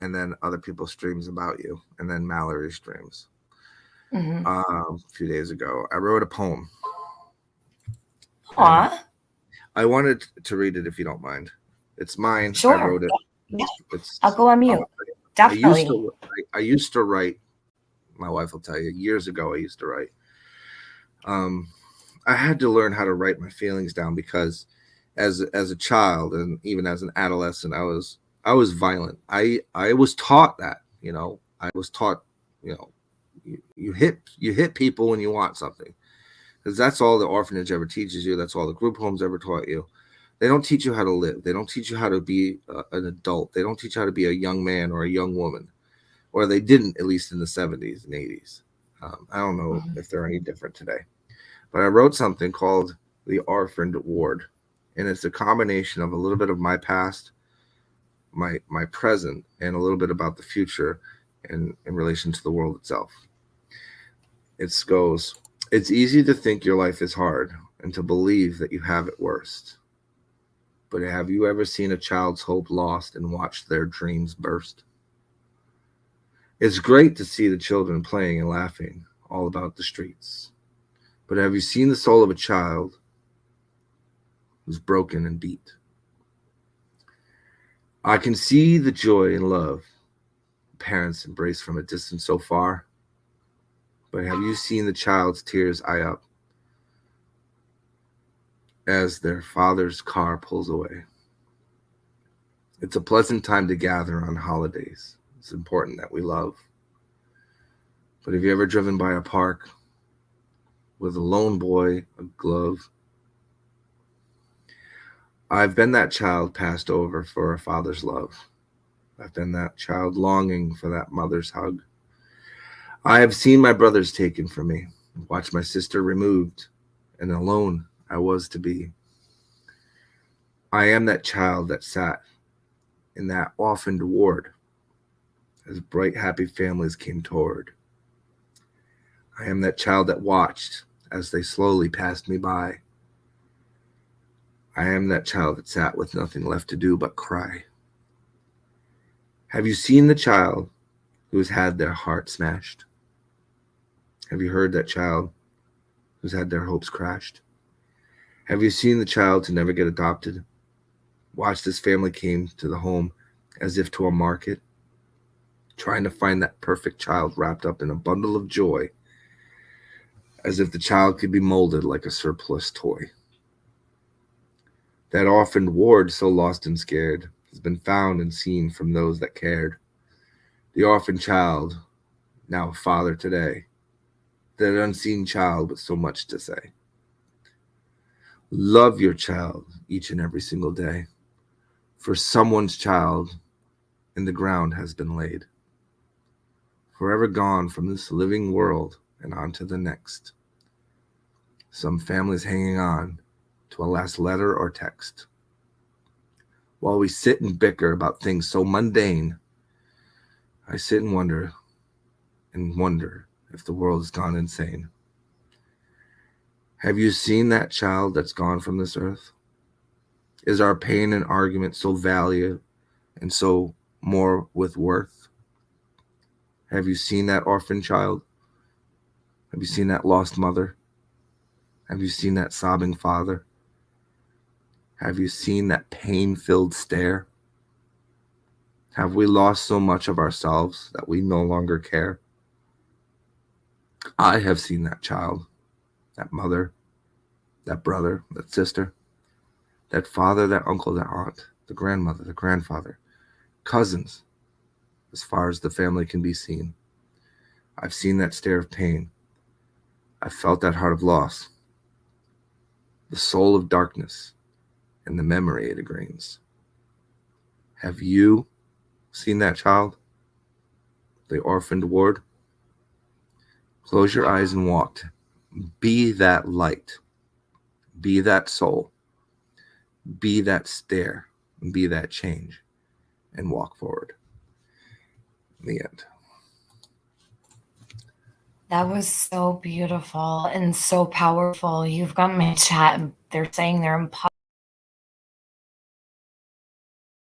and then other people's dreams about you, and then Mallory's dreams. Mm-hmm. A few days ago, I wrote a poem, and Aw. I wanted to read it if you don't mind. It's mine. I Sure. wrote it. Yeah. I'll It's. go on I'm, mute. I used Definitely. to. I used to write. My wife will tell you. Years ago, I used to write. Um, I had to learn how to write my feelings down because, as a child and even as an adolescent, I was violent. I was taught that. I was taught. You know, you hit people when you want something, because that's all the orphanage ever teaches you. That's all the group homes ever taught you. They don't teach you how to live. They don't teach you how to be an adult. They don't teach you how to be a young man or a young woman, or they didn't, at least in the 70s and 80s. I don't know Mhm. if they're any different today. But I wrote something called The Orphaned Ward. And it's a combination of a little bit of my past, my present, and a little bit about the future in relation to the world itself. It goes, it's easy to think your life is hard and to believe that you have it worst. But have you ever seen a child's hope lost and watched their dreams burst? It's great to see the children playing and laughing all about the streets. But have you seen the soul of a child who's broken and beat? I can see the joy and love parents embrace from a distance so far. But have you seen the child's tears eye up as their father's car pulls away? It's a pleasant time to gather on holidays. It's important that we love. But have you ever driven by a park with a lone boy, a glove? I've been that child passed over for a father's love. I've been that child longing for that mother's hug. I have seen my brothers taken from me, watched my sister removed, and alone I was to be. I am that child that sat in that orphaned ward as bright, happy families came toward. I am that child that watched as they slowly passed me by. I am that child that sat with nothing left to do but cry. Have you seen the child who's had their heart smashed? Have you heard that child who's had their hopes crashed? Have you seen the child to never get adopted? Watch this family came to the home as if to a market, trying to find that perfect child wrapped up in a bundle of joy, as if the child could be molded like a surplus toy. That orphaned ward, so lost and scared, has been found and seen from those that cared. The orphan child, now a father today, that unseen child with so much to say. Love your child each and every single day, for someone's child in the ground has been laid, forever gone from this living world and on to the next. Some families hanging on to a last letter or text. While we sit and bicker about things so mundane, I sit and wonder if the world has gone insane. Have you seen that child that's gone from this earth? Is our pain and argument so valued and so more with worth? Have you seen that orphan child? Have you seen that lost mother? Have you seen that sobbing father? Have you seen that pain filled stare? Have we lost so much of ourselves that we no longer care? I have seen that child, that mother, that brother, that sister, that father, that uncle, that aunt, the grandmother, the grandfather, cousins, as far as the family can be seen. I've seen that stare of pain. I've felt that heart of loss, the soul of darkness, and the memory it agreens. Have you seen that child, the orphaned ward? Close your eyes and walk. Be that light. Be that soul. Be that stare. Be that change. And walk forward. The end. That was so beautiful and so powerful. You've got my chat. They're saying they're in